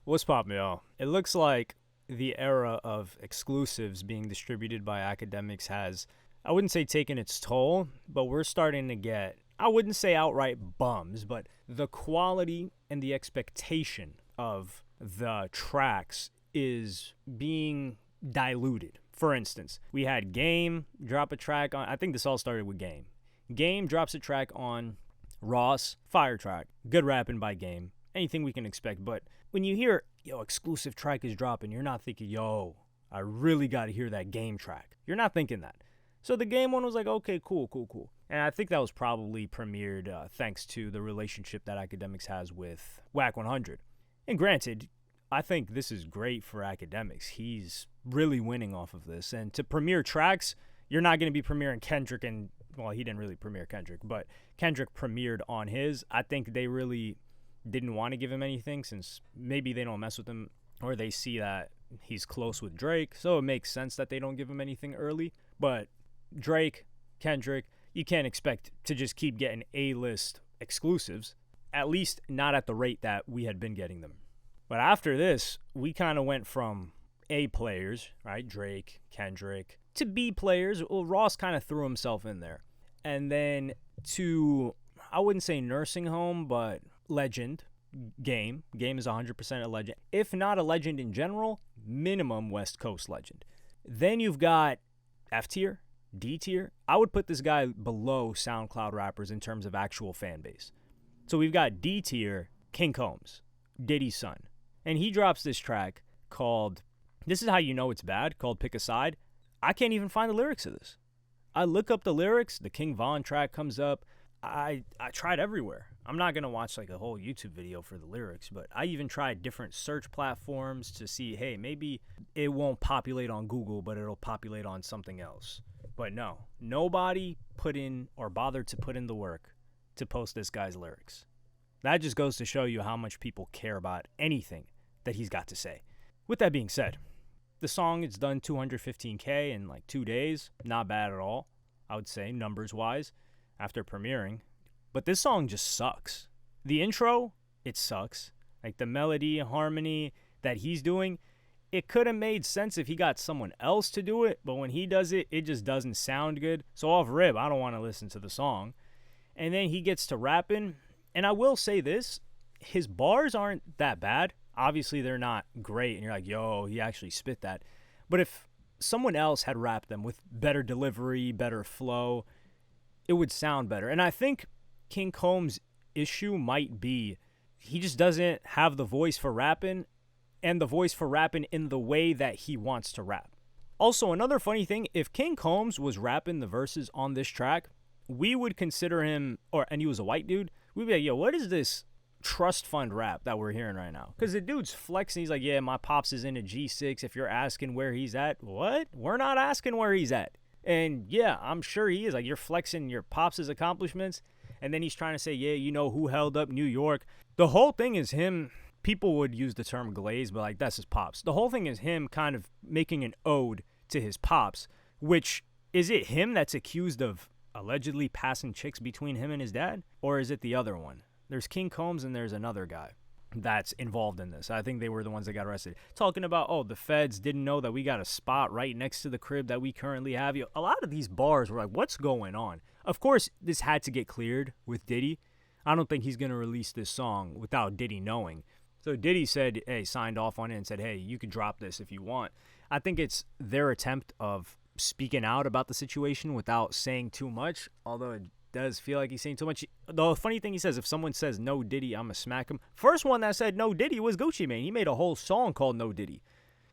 What's poppin', y'all? It looks like the era of exclusives being distributed by academics has, I wouldn't say taken its toll, but we're starting to get, I wouldn't say outright bums, but the quality and the expectation of the tracks is being diluted. For instance, we had Game drop a track on, I think this all started with Game. Game drops a track on Ross, fire track, good rapping by Game. Anything we can expect, but when you hear, yo, exclusive track is dropping, you're not thinking, yo, I really got to hear that Game track. You're not thinking that. So the Game one was like, okay, cool. And I think that was probably premiered thanks to the relationship that Academics has with Whack 100. And granted, I think this is great for Academics. He's really winning off of this. And to premiere tracks, you're not going to be premiering Kendrick and, well, he didn't really premiere Kendrick, but Kendrick premiered on his. I think they really didn't want to give him anything since maybe they don't mess with him or they see that he's close with Drake. So it makes sense that they don't give him anything early. But Drake, Kendrick, you can't expect to just keep getting A-list exclusives, at least not at the rate that we had been getting them. But after this, we kind of went from A players, right, Drake, Kendrick, to B players. Well, Ross kind of threw himself in there. And then to, I wouldn't say nursing home, but legend, Game. Game is 100% a legend. If not a legend in general, minimum West Coast legend. Then you've got F tier, D tier. I would put this guy below SoundCloud rappers in terms of actual fan base. So we've got D tier, King Combs, Diddy's son. And he drops this track called, this is how you know it's bad, called Pick a Side. I can't even find the lyrics of this. I look up the lyrics, the King Von track comes up. I tried everywhere. I'm not going to watch like a whole YouTube video for the lyrics, but I even tried different search platforms to see, hey, maybe it won't populate on Google, but it'll populate on something else. But no, nobody put in or bothered to put in the work to post this guy's lyrics. That just goes to show you how much people care about anything that he's got to say. With that being said, the song is done 215K in like 2 days. Not bad at all, I would say, numbers-wise, after premiering. But this song just sucks. The intro, it sucks. Like the melody, harmony that he's doing, it could have made sense if he got someone else to do it, but when he does it, it just doesn't sound good. So off rip, I don't want to listen to the song. And then he gets to rapping, and I will say this, his bars aren't that bad. Obviously, they're not great, and you're like, yo, he actually spit that. But if someone else had rapped them with better delivery, better flow, it would sound better. And I think King Combs' issue might be he just doesn't have the voice for rapping and the voice for rapping in the way that he wants to rap. Also, another funny thing, if King Combs was rapping the verses on this track, we would consider him, and he was a white dude, we'd be like, yo, what is this trust fund rap that we're hearing right now? Because the dude's flexing. He's like, yeah, my pops is in a G6. If you're asking where he's at, what? We're not asking where he's at. And yeah, I'm sure he is. Like, you're flexing your pops' accomplishments. And then he's trying to say, yeah, you know who held up New York. The whole thing is him. People would use the term glaze, but like, that's his pops. The whole thing is him kind of making an ode to his pops, which, is it him that's accused of allegedly passing chicks between him and his dad? Or is it the other one? There's King Combs and there's another guy that's involved in this. I think they were the ones that got arrested. Talking about, oh, the feds didn't know that we got a spot right next to the crib that we currently have. A lot of these bars were like, what's going on? Of course, this had to get cleared with Diddy. I don't think he's going to release this song without Diddy knowing. So Diddy said, hey, signed off on it and said, hey, you can drop this if you want. I think it's their attempt of speaking out about the situation without saying too much, although it does feel like he's saying too much. The funny thing he says, if someone says no Diddy, I'm going to smack him. First one that said no Diddy was Gucci Mane. He made a whole song called No Diddy.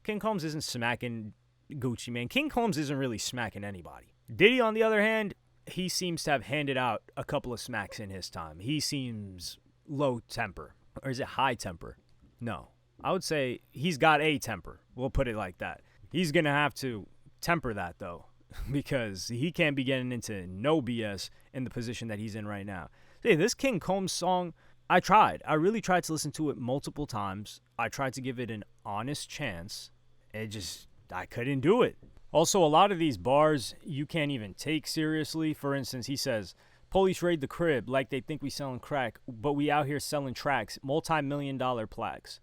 King Combs isn't smacking Gucci Mane. King Combs isn't really smacking anybody. Diddy, on the other hand, he seems to have handed out a couple of smacks in his time. He seems low temper. Or is it high temper? No. I would say he's got a temper. We'll put it like that. He's going to have to temper that, though, because he can't be getting into no BS in the position that he's in right now. Hey, this King Combs song, I tried. I really tried to listen to it multiple times. I tried to give it an honest chance. I couldn't do it. Also, a lot of these bars you can't even take seriously. For instance, he says, police raid the crib like they think we selling crack, but we out here selling tracks, multi-million-dollar plaques.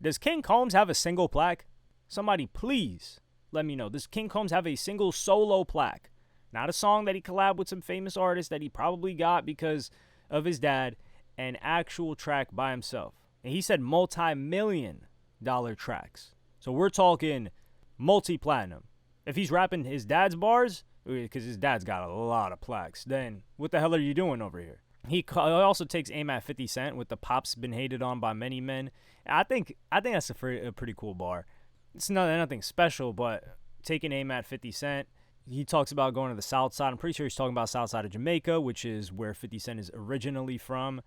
Does King Combs have a single plaque? Somebody please let me know. Does King Combs have a single solo plaque? Not a song that he collabed with some famous artist that he probably got because of his dad. An actual track by himself. And he said multi-million-dollar tracks. So we're talking multi-platinum. If he's rapping his dad's bars, because his dad's got a lot of plaques, then what the hell are you doing over here? He also takes aim at 50 Cent with the pop's been hated on by many men. I think that's a pretty cool bar. It's nothing special, but taking aim at 50 Cent. He talks about going to the South Side. I'm pretty sure he's talking about South Side of Jamaica, which is where 50 Cent is originally from.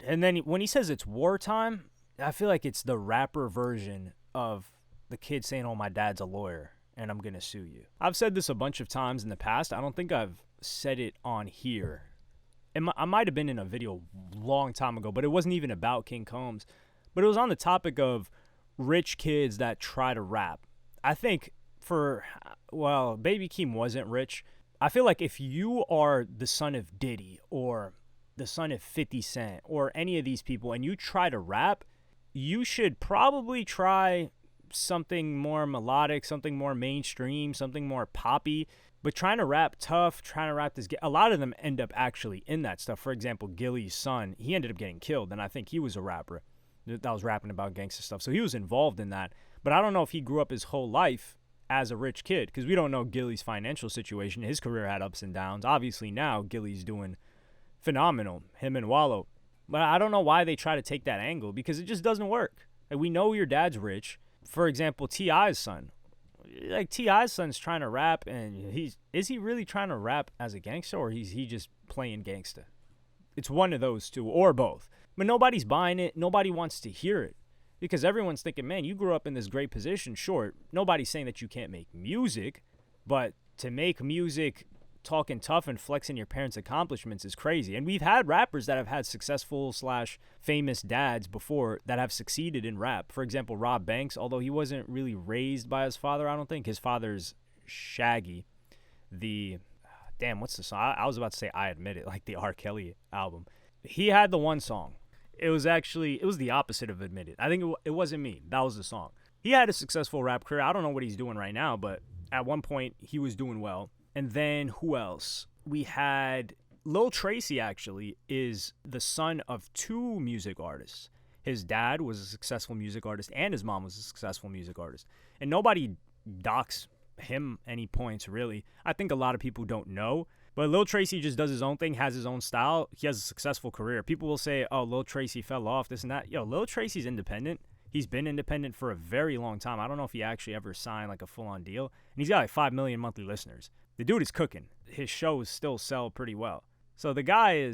And then when he says it's wartime, I feel like it's the rapper version of the kid saying, oh, my dad's a lawyer and I'm going to sue you. I've said this a bunch of times in the past. I don't think I've said it on here. I might have been in a video a long time ago, but it wasn't even about King Combs. But it was on the topic of rich kids that try to rap. I think Baby Keem wasn't rich. I feel like if you are the son of Diddy or the son of 50 Cent or any of these people and you try to rap, you should probably try something more melodic, something more mainstream, something more poppy. But trying to rap tough, trying to rap this, a lot of them end up actually in that stuff. For example, Gilly's son, he ended up getting killed, and I think he was a rapper that was rapping about gangster stuff. So he was involved in that. But I don't know if he grew up his whole life as a rich kid, because we don't know Gilly's financial situation. His career had ups and downs. Obviously now Gilly's doing phenomenal, him and Wallow. But I don't know why they try to take that angle, because it just doesn't work. Like, we know your dad's rich. For example, T.I.'s son. Like, T.I.'s son's trying to rap, and is he really trying to rap as a gangster, or is he just playing gangsta? It's one of those two, or both. But nobody's buying it. Nobody wants to hear it, because everyone's thinking, man, you grew up in this great position. Sure, nobody's saying that you can't make music, but to make music talking tough and flexing your parents' accomplishments is crazy. And we've had rappers that have had successful / famous dads before that have succeeded in rap. For example, Rob Banks, although he wasn't really raised by his father, I don't think. His father's Shaggy. What's the song? I was about to say I Admit It, like the R. Kelly album. He had the one song. It was the opposite of Admit It. I think it wasn't me. That was the song. He had a successful rap career. I don't know what he's doing right now, but at one point he was doing well. And then who else? We had Lil Tracy, actually, is the son of two music artists. His dad was a successful music artist and his mom was a successful music artist. And nobody docks him any points, really. I think a lot of people don't know. But Lil Tracy just does his own thing, has his own style. He has a successful career. People will say, oh, Lil Tracy fell off, this and that. Yo, Lil Tracy's independent. He's been independent for a very long time. I don't know if he actually ever signed like a full-on deal. And he's got like 5 million monthly listeners. The dude is cooking. His shows still sell pretty well. So the guy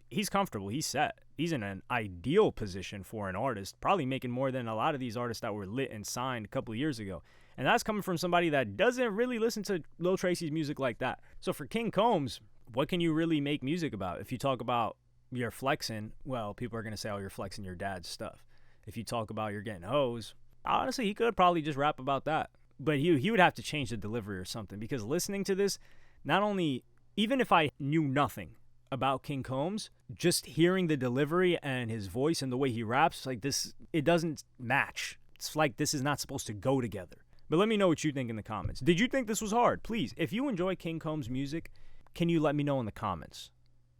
he's comfortable. He's set. He's in an ideal position for an artist, probably making more than a lot of these artists that were lit and signed a couple of years ago. And that's coming from somebody that doesn't really listen to Lil Tracy's music like that. So for King Combs, what can you really make music about? If you talk about you're flexing, well, people are going to say, oh, you're flexing your dad's stuff. If you talk about you're getting hoes, honestly, he could probably just rap about that. But he would have to change the delivery or something, because listening to this, not only, even if I knew nothing about King Combs, just hearing the delivery and his voice and the way he raps, like this, it doesn't match. It's like this is not supposed to go together. But let me know what you think in the comments. Did you think this was hard? Please, if you enjoy King Combs' music, can you let me know in the comments?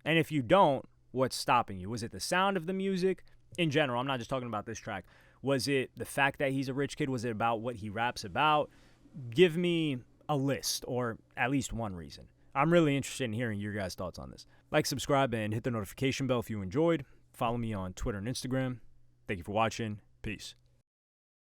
And if you don't, what's stopping you? Was it the sound of the music? In general, I'm not just talking about this track. Was it the fact that he's a rich kid? Was it about what he raps about? Give me a list, or at least one reason. I'm really interested in hearing your guys' thoughts on this. Like, subscribe, and hit the notification bell if you enjoyed. Follow me on Twitter and Instagram. Thank you for watching. Peace.